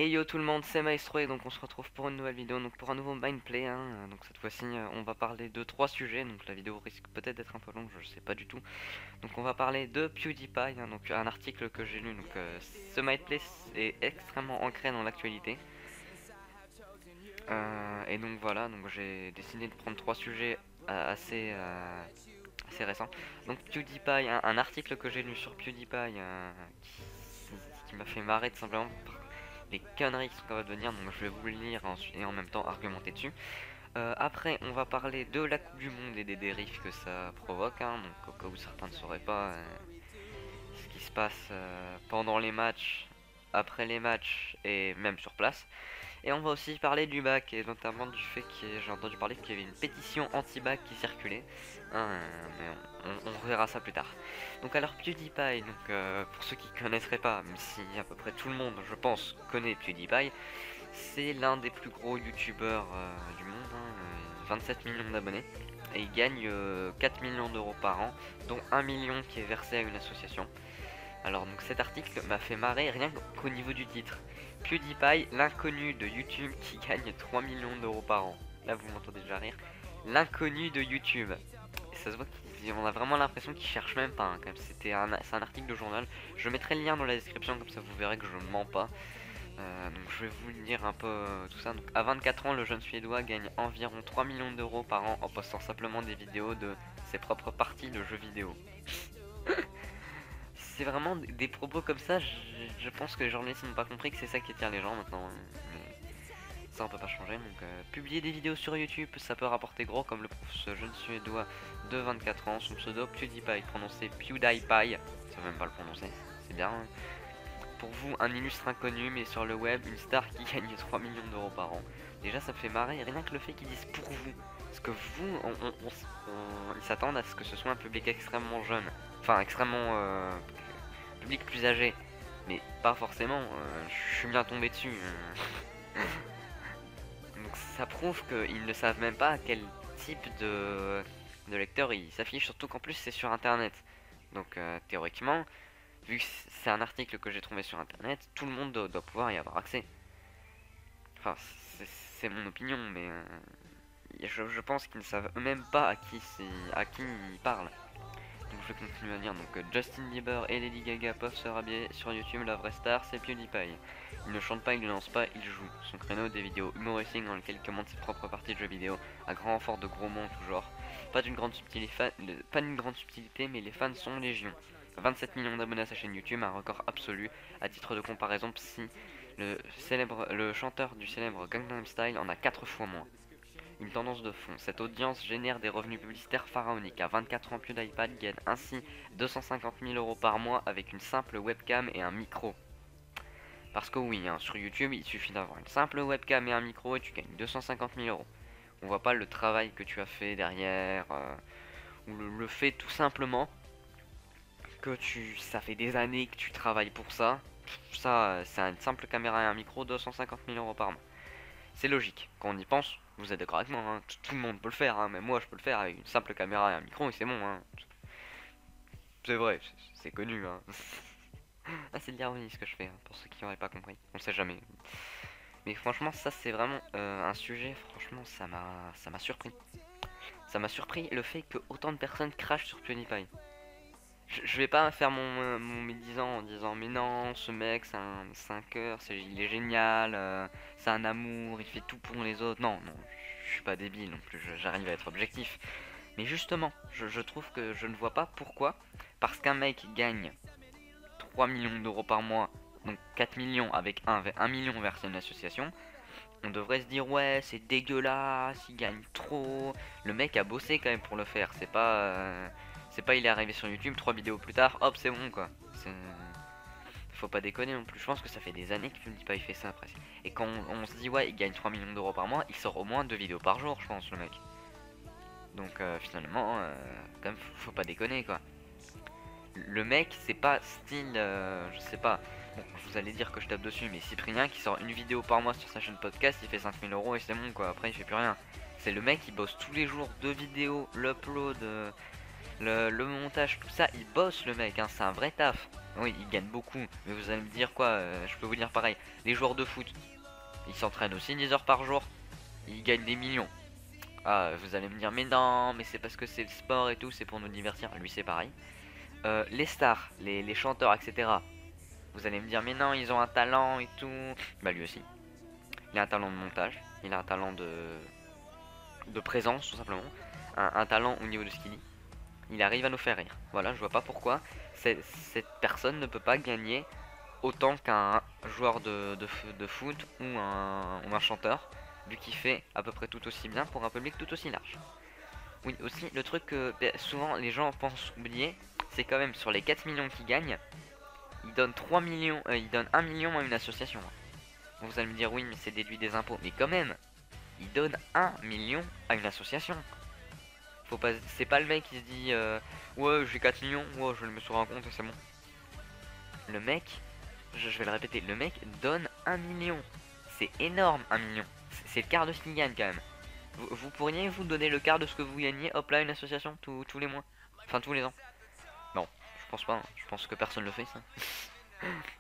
Et yo tout le monde, c'est Maestro et donc on se retrouve pour une nouvelle vidéo, donc pour un nouveau Mindplay, hein. Donc cette fois-ci on va parler de trois sujets, donc la vidéo risque peut-être d'être un peu longue, je sais pas du tout. Donc on va parler de PewDiePie, hein, donc un article que j'ai lu, donc ce Mindplay est extrêmement ancré dans l'actualité. Et donc voilà, donc j'ai décidé de prendre trois sujets assez récents. Donc PewDiePie, un article que j'ai lu sur PewDiePie qui m'a fait marrer tout simplement les conneries qui sont capables de venir, donc je vais vous le lire et en même temps argumenter dessus. Après, on va parler de la Coupe du Monde et des dérives que ça provoque, hein, donc au cas où certains ne sauraient pas ce qui se passe pendant les matchs, après les matchs et même sur place. Et on va aussi parler du bac et notamment du fait que j'ai entendu parler qu'il y avait une pétition anti-bac qui circulait. Hein, mais on verra ça plus tard. Donc alors PewDiePie, donc pour ceux qui ne connaisseraient pas, même si à peu près tout le monde je pense connaît PewDiePie, c'est l'un des plus gros youtubeurs du monde, hein, 27 millions d'abonnés. Et il gagne 4 millions d'euros par an, dont 1 million qui est versé à une association. Alors donc cet article m'a fait marrer rien qu'au niveau du titre. PewDiePie, l'inconnu de YouTube qui gagne 3 millions d'euros par an. Là vous m'entendez déjà rire. L'inconnu de YouTube. Et ça se voit qu'on a vraiment l'impression qu'il cherche même pas, hein, comme c'est un article de journal. Je mettrai le lien dans la description, comme ça vous verrez que je ne mens pas. Donc je vais vous dire un peu tout ça. Donc à 24 ans, le jeune Suédois gagne environ 3 millions d'euros par an en postant simplement des vidéos de ses propres parties de jeux vidéo. C'est vraiment des propos comme ça, je pense que les journalistes n'ont pas compris que c'est ça qui attire les gens maintenant, hein. Mais ça on peut pas changer. Donc publier des vidéos sur YouTube, ça peut rapporter gros, comme le prouve ce jeune Suédois de 24 ans. Son pseudo PewDiePie, prononcé PewDiePie, ça veut même pas le prononcer, c'est bien, hein. Pour vous, un illustre inconnu, mais sur le web, une star qui gagne 3 millions d'euros par an. Déjà, ça me fait marrer, rien que le fait qu'ils disent pour vous. Parce que vous, ils s'attendent à ce que ce soit un public extrêmement jeune. Enfin, extrêmement public plus âgé. Mais pas forcément, je suis bien tombé dessus. Donc ça prouve qu'ils ne savent même pas à quel type de lecteur ils s'affichent, surtout qu'en plus c'est sur internet. Donc théoriquement, vu que c'est un article que j'ai trouvé sur internet, tout le monde doit pouvoir y avoir accès. Enfin, c'est mon opinion, mais je pense qu'ils ne savent même pas à qui ils parlent. Donc je vais continuer à dire, donc Justin Bieber et Lady Gaga peuvent se rhabiller sur YouTube, la vraie star c'est PewDiePie. Il ne chante pas, il ne lance pas, il joue. Son créneau des vidéos humoristiques dans lesquelles il commande ses propres parties de jeux vidéo, à grand renfort de gros mots en tout genre. Pas d'une grande subtilité, mais les fans sont légion. 27 millions d'abonnés à sa chaîne YouTube, un record absolu. À titre de comparaison, Psy, le chanteur du célèbre Gangnam Style, en a 4 fois moins. Une tendance de fond, cette audience génère des revenus publicitaires pharaoniques. À 24 ans, PewDiePie gagne ainsi 250 000 euros par mois avec une simple webcam et un micro. Parce que oui, hein, sur YouTube, il suffit d'avoir une simple webcam et un micro et tu gagnes 250 000 euros. On voit pas le travail que tu as fait derrière, ou le fait tout simplement que ça fait des années que tu travailles pour ça. Ça, c'est une simple caméra et un micro, 250 000 euros par mois. C'est logique, quand on y pense, vous êtes d'accord avec moi, hein, tout le monde peut le faire, hein, mais moi je peux le faire avec une simple caméra et un micro et c'est bon, hein. C'est vrai, c'est connu, hein. Ah, c'est de l'ironie ce que je fais, hein, pour ceux qui n'auraient pas compris, on sait jamais. Mais franchement, ça c'est vraiment un sujet, franchement, ça m'a surpris. Ça m'a surpris le fait que autant de personnes crachent sur PewDiePie. Je vais pas faire mon médisant en disant mais non, ce mec c'est un cœur, il est génial, c'est un amour, il fait tout pour les autres. Non, non, je suis pas débile non plus, j'arrive à être objectif. Mais justement, je trouve que je ne vois pas pourquoi, parce qu'un mec gagne 3 millions d'euros par mois, donc 4 millions avec 1 million versé à une association, on devrait se dire ouais c'est dégueulasse, il gagne trop. Le mec a bossé quand même pour le faire, c'est pas il est arrivé sur YouTube, 3 vidéos plus tard, hop c'est bon quoi. Faut pas déconner non plus, je pense que ça fait des années que PewDiePie fait ça presque. Et quand on se dit ouais il gagne 3 millions d'euros par mois, il sort au moins 2 vidéos par jour je pense le mec. Donc finalement, quand même faut pas déconner quoi. Le mec c'est pas style, je sais pas, bon vous allez dire que je tape dessus, mais Cyprien qui sort une vidéo par mois sur sa chaîne podcast, il fait 5000 euros et c'est bon quoi, après il fait plus rien. C'est le mec qui bosse tous les jours 2 vidéos, l'upload, le montage, tout ça, il bosse le mec, hein, c'est un vrai taf. Oui, ils gagnent beaucoup, mais vous allez me dire quoi, je peux vous dire pareil. Les joueurs de foot, ils s'entraînent aussi 10 heures par jour, ils gagnent des millions. Ah, vous allez me dire, mais non, mais c'est parce que c'est le sport et tout, c'est pour nous divertir. Lui, c'est pareil. Les stars, les chanteurs, etc. Vous allez me dire, mais non, ils ont un talent et tout. Bah, lui aussi. Il a un talent de montage, il a un talent de présence, tout simplement. Un talent au niveau de ce qu'il dit. Il arrive à nous faire rire. Voilà, je vois pas pourquoi cette personne ne peut pas gagner autant qu'un joueur de foot ou un chanteur, vu qu'il fait à peu près tout aussi bien pour un public tout aussi large. Oui, aussi, le truc que souvent les gens pensent oublier, c'est quand même sur les 4 millions qu'ils gagnent, ils donnent 3 millions, ils donnent 1 million à une association. Vous allez me dire, oui, mais c'est déduit des impôts. Mais quand même, ils donnent 1 million à une association. Faut pas, c'est pas le mec qui se dit, ouais, j'ai 4 millions, ouais, je vais le mettre sur un compte et c'est bon. Le mec, je vais le répéter, le mec donne 1 million. C'est énorme, 1 million. C'est le quart de ce qu'il gagne quand même. Vous pourriez vous donner le quart de ce que vous gagnez, hop là, une association, tous les mois. Enfin, tous les ans. Non, je pense pas, hein. Je pense que personne le fait ça.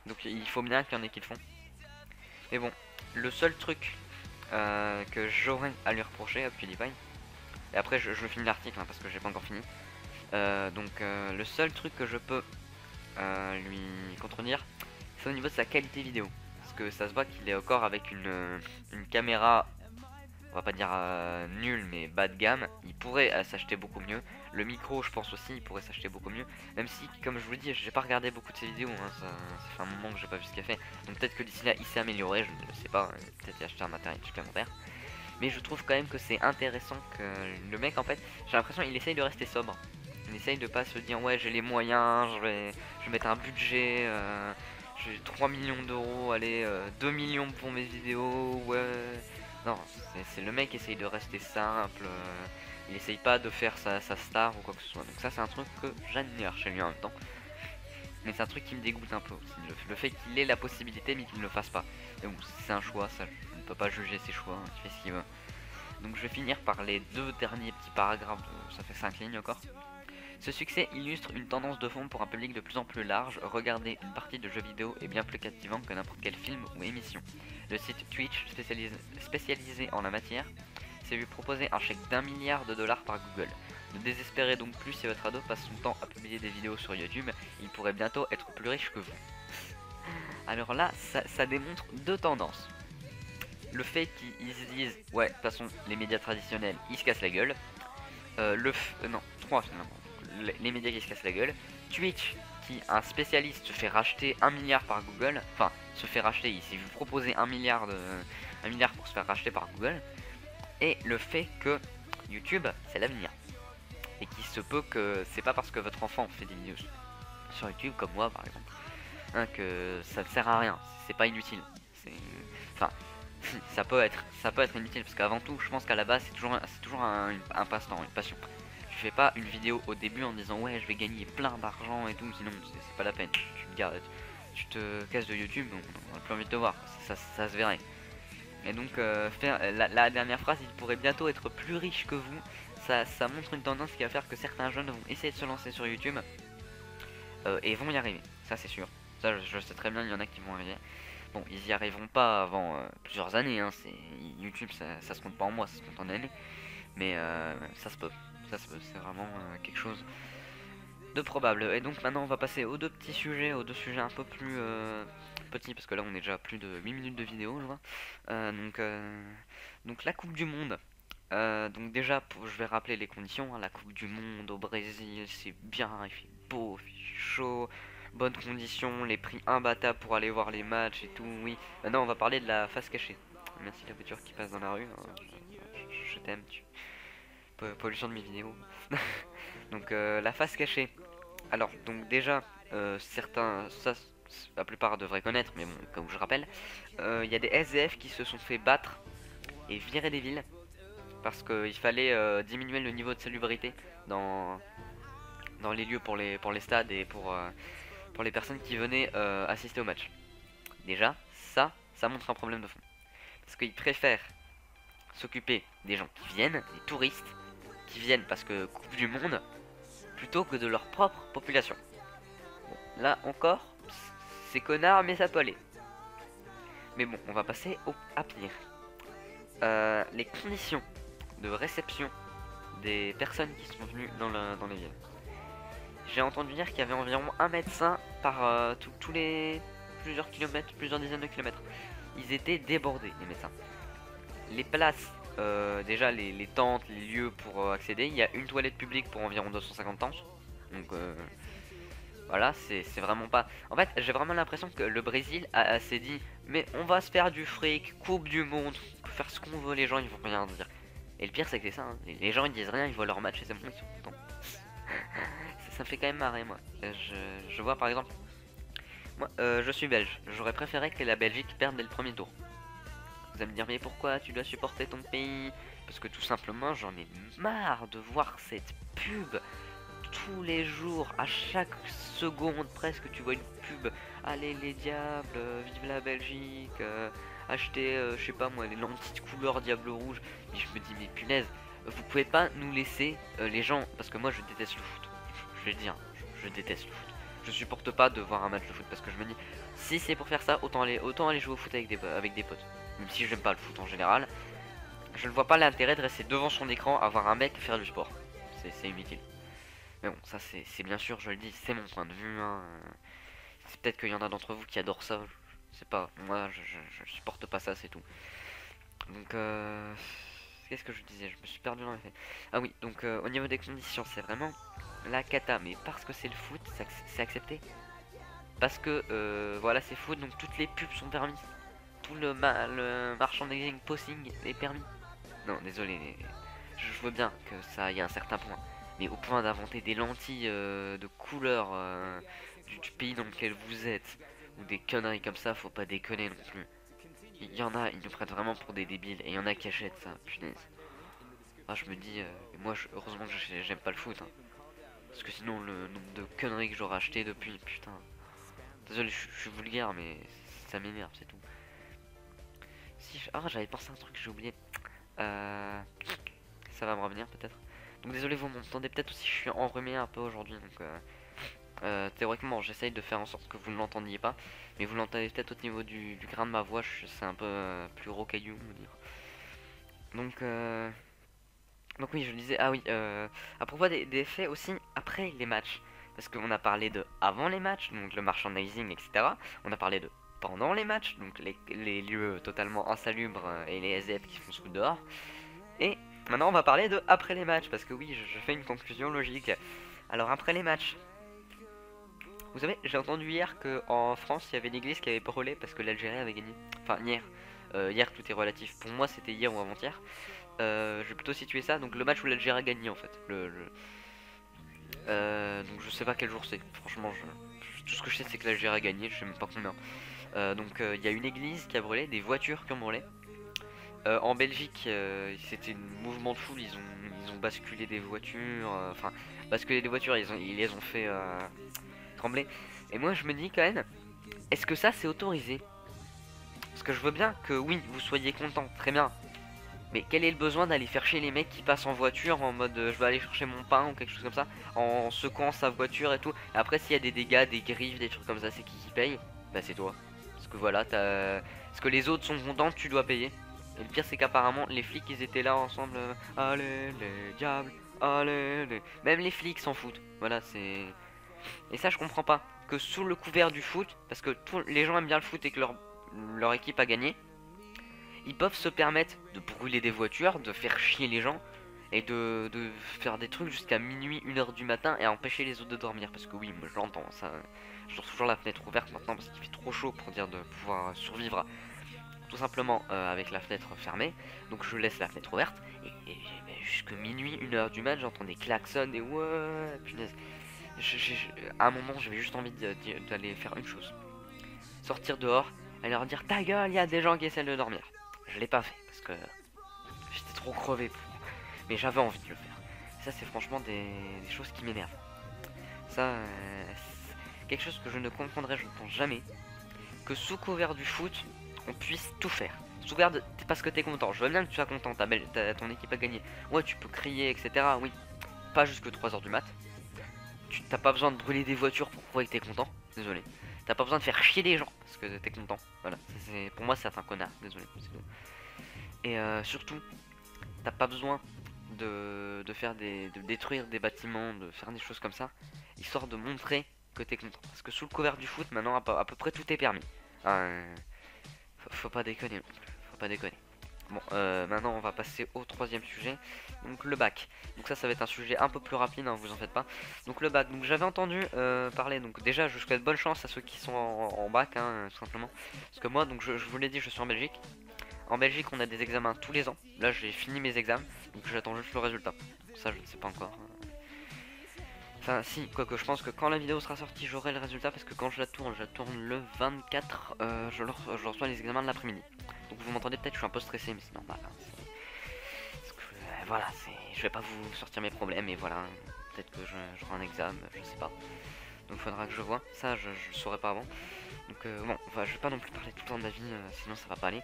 Donc il faut bien qu'il y en ait qui le font. Mais bon, le seul truc que j'aurais à lui reprocher à PewDiePie, et après je finis l'article hein, parce que j'ai pas encore fini. Le seul truc que je peux lui contredire, c'est au niveau de sa qualité vidéo. Parce que ça se voit qu'il est encore avec une caméra, on va pas dire nulle, mais bas de gamme. Il pourrait s'acheter beaucoup mieux. Le micro, je pense aussi, il pourrait s'acheter beaucoup mieux. Même si, comme je vous le dis, j'ai pas regardé beaucoup de ses vidéos. Hein, ça fait un moment que j'ai pas vu ce qu'il a fait. Donc peut-être que d'ici là, il s'est amélioré, je ne le sais pas. Peut-être il a acheté un matériel supplémentaire. Mais je trouve quand même que c'est intéressant que le mec, en fait, j'ai l'impression qu'il essaye de rester sobre. Il essaye de pas se dire, ouais, j'ai les moyens, je vais mettre un budget, j'ai 3 millions d'euros, allez, 2 millions pour mes vidéos, ouais. Non, c'est le mec qui essaye de rester simple, il essaye pas de faire sa star ou quoi que ce soit. Donc ça, c'est un truc que j'admire chez lui en même temps. Mais c'est un truc qui me dégoûte un peu aussi, le fait qu'il ait la possibilité mais qu'il ne le fasse pas. Et bon, c'est un choix, ça, je ne peux pas juger ses choix, il fait ce qu'il veut. Donc je vais finir par les deux derniers petits paragraphes, ça fait 5 lignes encore. Ce succès illustre une tendance de fond pour un public de plus en plus large. Regarder une partie de jeux vidéo est bien plus captivant que n'importe quel film ou émission. Le site Twitch, spécialisé en la matière, s'est vu proposer un chèque d'1 milliard de dollars par Google. Ne désespérez donc plus si votre ado passe son temps à publier des vidéos sur YouTube, il pourrait bientôt être plus riche que vous. Alors là, ça démontre deux tendances. Le fait qu'ils se disent, ouais, de toute façon, les médias traditionnels, ils se cassent la gueule. Non, trois finalement. Les médias qui se cassent la gueule. Twitch, qui un spécialiste se fait racheter 1 milliard par Google. Enfin, se fait racheter, il s'est vu proposer 1 milliard pour se faire racheter par Google. Et le fait que YouTube, c'est l'avenir. Et qu'il se peut que c'est pas parce que votre enfant fait des vidéos sur YouTube, comme moi par exemple, hein, que ça ne sert à rien. C'est pas inutile. Enfin, ça peut être inutile parce qu'avant tout, je pense qu'à la base, c'est toujours un passe-temps, une passion. Tu fais pas une vidéo au début en disant ouais, je vais gagner plein d'argent et tout, sinon c'est pas la peine. Tu te casses de YouTube, on a plus envie de te voir. Ça se verrait. Et donc, faire la dernière phrase, il pourrait bientôt être plus riche que vous. Ça montre une tendance qui va faire que certains jeunes vont essayer de se lancer sur YouTube et vont y arriver. Ça, c'est sûr. Ça, je sais très bien, il y en a qui vont arriver. Bon, ils y arriveront pas avant plusieurs années. Hein. YouTube, ça se compte pas en mois, ça se compte en années. Mais ça se peut. C'est vraiment quelque chose de probable. Et donc maintenant, on va passer aux deux petits sujets, aux deux sujets un peu plus petits, parce que là, on est déjà à plus de 8 minutes de vidéo, je vois. Donc la Coupe du Monde. Donc déjà, je vais rappeler les conditions. Hein. La Coupe du Monde au Brésil, c'est bien, il fait beau, il fait chaud. Bonnes conditions, les prix imbattables pour aller voir les matchs et tout, oui. Maintenant, on va parler de la face cachée. Merci la voiture qui passe dans la rue. Hein. Je t'aime, pollution de mes vidéos. Donc, la face cachée. Alors, donc déjà, certains, ça, la plupart devraient connaître, mais bon, comme je rappelle, il y a des SDF qui se sont fait battre et virer des villes parce qu'il fallait diminuer le niveau de salubrité dans les lieux pour les stades et pour les personnes qui venaient assister au match. Déjà, ça montre un problème de fond. Parce qu'ils préfèrent s'occuper des gens qui viennent, des touristes, qui viennent parce que Coupe du Monde, plutôt que de leur propre population. Bon, là encore, c'est connard, mais ça peut aller. Mais bon, on va passer à pire. Les conditions de réception des personnes qui sont venues dans les villes. J'ai entendu dire qu'il y avait environ un médecin par tous les plusieurs kilomètres, plusieurs dizaines de kilomètres. Ils étaient débordés, les médecins. Les places, déjà les tentes, les lieux pour accéder, il y a une toilette publique pour environ 250 tentes. Donc voilà, c'est vraiment pas... En fait, j'ai vraiment l'impression que le Brésil s'est dit, mais on va se faire du fric, coupe du monde, on peut faire ce qu'on veut, les gens ils vont rien dire. Et le pire c'est que c'est ça, hein. Les gens ils disent rien, ils voient leur match et c'est bon, ils sont contents. Ça me fait quand même marrer moi. Je vois par exemple, moi je suis belge, j'aurais préféré que la Belgique perde dès le premier tour. Vous allez me dire mais pourquoi tu dois supporter ton pays? Parce que tout simplement j'en ai marre de voir cette pub tous les jours, à chaque seconde presque tu vois une pub. Allez les diables, vive la Belgique, achetez je sais pas moi les lentilles de couleur diable rouge. Et je me dis mais punaise, vous pouvez pas nous laisser les gens, parce que moi je déteste le foot. Je vais le dire, je déteste le foot. Je supporte pas de voir un match de foot parce que je me dis si c'est pour faire ça autant aller jouer au foot avec des potes. Même si j'aime pas le foot en général, je ne vois pas l'intérêt de rester devant son écran à voir un mec faire du sport. C'est inutile. Mais bon, ça c'est bien sûr, je le dis, c'est mon point de vue. Hein. C'est peut-être qu'il y en a d'entre vous qui adorent ça. Je sais pas, moi je supporte pas ça, c'est tout. Donc qu'est-ce que je disais? Je me suis perdu dans les faits. Ah oui, donc au niveau des conditions, c'est vraiment la cata. Mais parce que c'est le foot, c'est accepté. Parce que voilà, c'est foot, donc toutes les pubs sont permises. Tout le merchandising posting est permis. Non, désolé, je veux bien que ça y a un certain point. Mais au point d'inventer des lentilles de couleur du pays dans lequel vous êtes, ou des conneries comme ça, faut pas déconner non plus. Il y en a, ils nous prennent vraiment pour des débiles, et il y en a qui achètent ça, punaise. Ah, je me dis, moi, heureusement que j'aime pas le foot, hein. Parce que sinon, le nombre de conneries que j'aurais acheté depuis, putain. Désolé, je suis vulgaire, mais ça m'énerve, c'est tout. Si ah, j'avais pensé à un truc que j'ai oublié. Ça va me revenir peut-être. Donc désolé, vous m'entendez peut-être aussi, je suis enrhumé un peu aujourd'hui. Donc théoriquement, j'essaye de faire en sorte que vous ne l'entendiez pas. Mais vous l'entendez peut-être au niveau du grain de ma voix, c'est un peu plus rocaillou, on va dire. Donc oui, je disais, ah oui, à propos des faits aussi après les matchs. Parce qu'on a parlé de avant les matchs, donc le merchandising, etc. On a parlé de pendant les matchs, donc les lieux totalement insalubres et les SDF qui font sous dehors. Et maintenant on va parler de après les matchs, parce que oui, je fais une conclusion logique. Alors après les matchs, vous savez, j'ai entendu hier qu'en France il y avait une église qui avait brûlé parce que l'Algérie avait gagné. Enfin hier, hier tout est relatif, pour moi c'était hier ou avant-hier. Je vais plutôt situer ça, donc le match où l'Algérie a gagné en fait. Donc je sais pas quel jour c'est, franchement tout ce que je sais c'est que l'Algérie a gagné, je sais même pas combien. Donc il y a une église qui a brûlé, des voitures qui ont brûlé. En Belgique, c'était un mouvement de foule, ils ont basculé des voitures, enfin basculé des voitures, ils les ont fait trembler. Et moi je me dis quand même, est-ce que ça c'est autorisé? Parce que je veux bien que oui, vous soyez content, très bien. Mais quel est le besoin d'aller faire chier les mecs qui passent en voiture en mode je vais aller chercher mon pain ou quelque chose comme ça, en secouant sa voiture et tout. Et après s'il y a des dégâts, des griffes, des trucs comme ça, c'est qui paye? Bah c'est toi. Parce que voilà, parce que les autres sont contents, tu dois payer. Et le pire c'est qu'apparemment les flics ils étaient là ensemble. Allez les diables, allez les... Même les flics s'en foutent. Voilà c'est... Et ça je comprends pas. Que sous le couvert du foot, parce que les gens aiment bien le foot et que leur équipe a gagné, ils peuvent se permettre de brûler des voitures, de faire chier les gens et de faire des trucs jusqu'à minuit, 1h du matin et à empêcher les autres de dormir. Parce que oui, moi je l'entends, ça, je dors toujours la fenêtre ouverte maintenant parce qu'il fait trop chaud pour dire de pouvoir survivre tout simplement avec la fenêtre fermée. Donc je laisse la fenêtre ouverte et jusqu'à minuit, 1h du mat, j'entends des klaxons et ouais, punaise. À un moment, j'avais juste envie d'aller faire une chose. Sortir dehors et leur dire ta gueule, il y a des gens qui essaient de dormir. Je l'ai pas fait parce que j'étais trop crevé pour... Mais j'avais envie de le faire. Ça c'est franchement des choses qui m'énervent. Ça c'est quelque chose que je ne comprendrai je pense jamais. Que sous couvert du foot on puisse tout faire. Sous couvert de... parce que t'es content. Je veux bien que tu sois content, ton équipe a gagné. Ouais tu peux crier etc. Oui. Pas jusque 3h du mat. Tu t'as pas besoin de brûler des voitures pour prouver que t'es content. désolé. T'as pas besoin de faire chier les gens parce que t'es content. Voilà, pour moi c'est un connard, désolé. Et surtout, t'as pas besoin de faire de détruire des bâtiments, de faire des choses comme ça, histoire de montrer que t'es content. Parce que sous le couvert du foot, maintenant à peu près tout est permis. Faut pas déconner, faut pas déconner. Bon, maintenant on va passer au troisième sujet, donc le bac. Donc ça va être un sujet un peu plus rapide, hein, vous en faites pas. Donc le bac, donc j'avais entendu parler, donc déjà je souhaite bonne chance à ceux qui sont en bac, hein, tout simplement. Parce que moi, donc je vous l'ai dit, je suis en Belgique. En Belgique on a des examens tous les ans. Là j'ai fini mes examens, donc j'attends juste le résultat. Donc, ça je ne sais pas encore. Enfin si, quoique je pense que quand la vidéo sera sortie j'aurai le résultat parce que quand je la tourne le 24, je reçois les examens de l'après-midi. Donc vous m'entendez peut-être, je suis un peu stressé mais c'est normal. Hein, voilà, je vais pas vous sortir mes problèmes et voilà, peut-être que j'aurai un examen, je sais pas. Donc faudra que je vois, ça je saurais pas avant. Donc bon, enfin, je vais pas non plus parler tout le temps de ma vie, sinon ça va pas aller.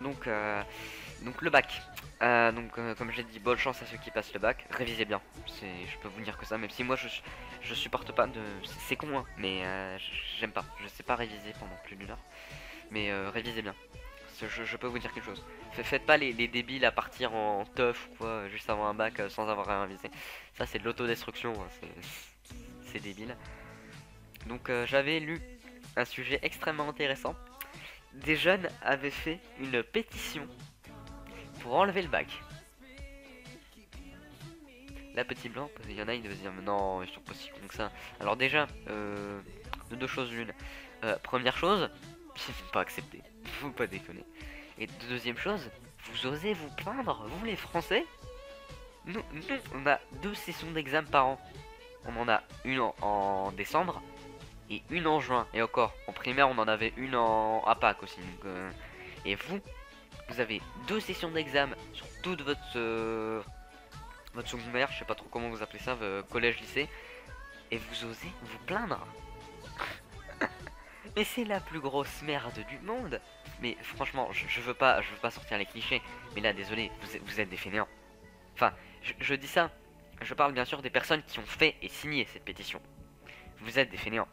Donc le bac. Comme j'ai dit, bonne chance à ceux qui passent le bac. Révisez bien. Je peux vous dire que ça, même si moi je supporte pas de. C'est con, hein, mais j'aime pas. Je sais pas réviser pendant plus d'une heure. Mais révisez bien. Je peux vous dire quelque chose. Faites pas les débiles à partir en teuf ou quoi, juste avant un bac sans avoir rien révisé. Ça, c'est de l'autodestruction. Hein, c'est débile. Donc j'avais lu un sujet extrêmement intéressant. Des jeunes avaient fait une pétition pour enlever le bac. La petite blanc, parce qu'il y en a, ils devaient se dire mais non, ils sont pas si cons que ça. Alors déjà, de deux choses l'une. Première chose, c'est pas accepté, faut pas déconner. Et deuxième chose, vous osez vous plaindre, vous les Français? Nous, on a 2 sessions d'examen par an. On en a une en décembre et une en juin. Et encore, en primaire, on en avait une à Pâques aussi. Donc, et vous avez 2 sessions d'examen sur toute votre secondaire, je sais pas trop comment vous appelez ça, collège, lycée, et vous osez vous plaindre. Mais c'est la plus grosse merde du monde. Mais franchement, je veux pas sortir les clichés, mais là, désolé, vous êtes des fainéants. Enfin, je dis ça, je parle bien sûr des personnes qui ont fait et signé cette pétition. Vous êtes des fainéants.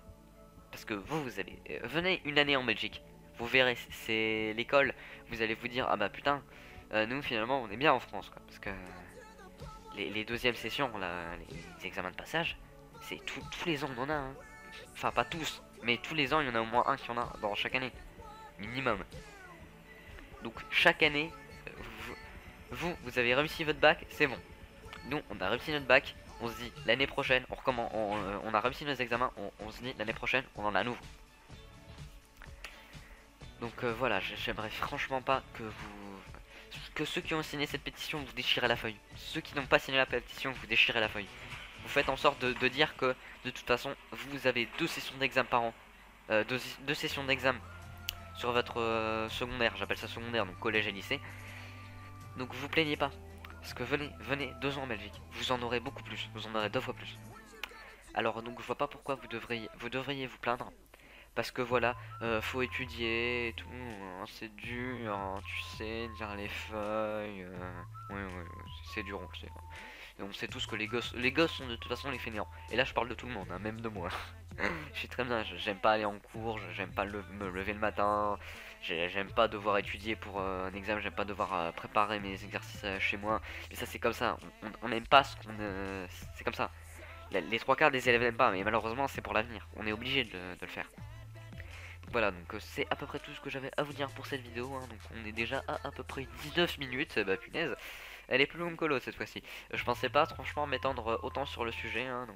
Parce que vous avez... venez une année en Belgique, vous verrez, c'est l'école, vous allez vous dire, ah bah putain, nous finalement on est bien en France, quoi. Parce que les deuxièmes sessions, là, les examens de passage, c'est tous les ans on en a, hein. Enfin pas tous, mais tous les ans il y en a au moins un qui en a dans chaque année, minimum. Donc chaque année, vous avez réussi votre bac, c'est bon. Nous on a réussi notre bac, on se dit l'année prochaine, on recommence, on a réussi nos examens, on se dit l'année prochaine on en a à nouveau. Donc voilà, j'aimerais franchement pas que ceux qui ont signé cette pétition vous déchirez la feuille. Ceux qui n'ont pas signé la pétition, vous déchirez la feuille. Vous faites en sorte de dire que de toute façon vous avez 2 sessions d'examen par an, deux sessions d'examen sur votre secondaire, j'appelle ça secondaire, donc collège et lycée. Donc vous plaignez pas, parce que venez 2 ans en Belgique, vous en aurez beaucoup plus, vous en aurez 2 fois plus. Alors donc je vois pas pourquoi vous devriez vous plaindre. Parce que voilà, faut étudier et tout, hein, c'est dur, hein, tu sais, lire les feuilles, ouais, c'est dur, on le sait. Et on sait tous que les gosses sont de toute façon les fainéants. Et là je parle de tout le monde, hein, même de moi. Je suis très bien, j'aime pas aller en cours, j'aime pas me lever le matin, j'aime pas devoir étudier pour un examen, j'aime pas devoir préparer mes exercices chez moi. Mais ça c'est comme ça, on n'aime pas ce qu'on... c'est comme ça. Les 3 quarts des élèves n'aiment pas, mais malheureusement c'est pour l'avenir, on est obligé de le faire. Voilà, donc c'est à peu près tout ce que j'avais à vous dire pour cette vidéo, hein. Donc on est déjà à peu près 19 minutes, bah punaise, elle est plus longue que l'autre cette fois-ci. Je pensais pas franchement m'étendre autant sur le sujet, hein,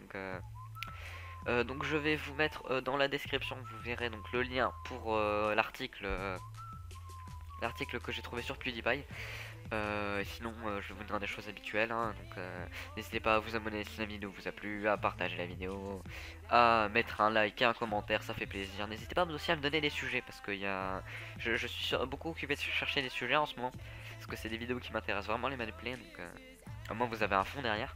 donc je vais vous mettre dans la description, vous verrez donc le lien pour l'article que j'ai trouvé sur PewDiePie. Sinon je vais vous dire des choses habituelles, hein, donc n'hésitez pas à vous abonner si la vidéo vous a plu, à partager la vidéo, à mettre un like et un commentaire, ça fait plaisir. N'hésitez pas aussi à me donner des sujets parce que je suis beaucoup occupé de chercher des sujets en ce moment, parce que c'est des vidéos qui m'intéressent vraiment les manipuler, donc au moins vous avez un fond derrière.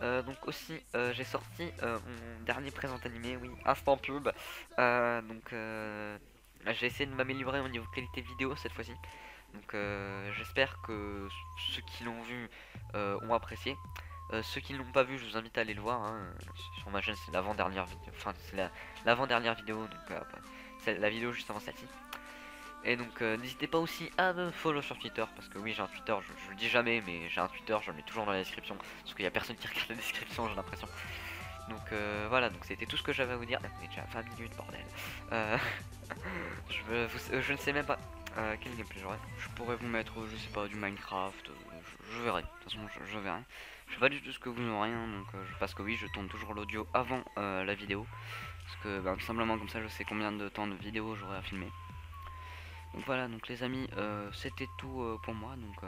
Donc aussi j'ai sorti mon dernier présent animé, oui, instant pub. J'ai essayé de m'améliorer au niveau qualité vidéo cette fois-ci. Donc j'espère que ceux qui l'ont vu ont apprécié. Ceux qui ne l'ont pas vu, je vous invite à aller le voir, hein. Sur ma chaîne, c'est l'avant-dernière vidéo, enfin c'est l'avant-dernière vidéo, donc c'est la vidéo juste avant celle-ci. Et donc n'hésitez pas aussi à me follow sur Twitter, parce que oui j'ai un Twitter, je le dis jamais, mais j'ai un Twitter, je le mets toujours dans la description, parce qu'il y a personne qui regarde la description, j'ai l'impression. Donc voilà, donc c'était tout ce que j'avais à vous dire. On est déjà à 20 minutes, bordel. Euh, je ne sais même pas quel gameplay j'aurai. Je pourrais vous mettre, je sais pas, du Minecraft, je verrai. De toute façon, je verrai. Je sais pas du tout ce que vous aurez, hein, donc parce que oui, je tourne toujours l'audio avant la vidéo. Parce que ben, tout simplement comme ça, je sais combien de temps de vidéo j'aurai à filmer. Donc voilà, donc les amis, c'était tout pour moi. Donc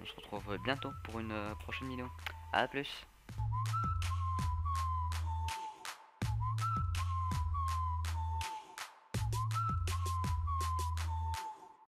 on se retrouve bientôt pour une prochaine vidéo. A plus.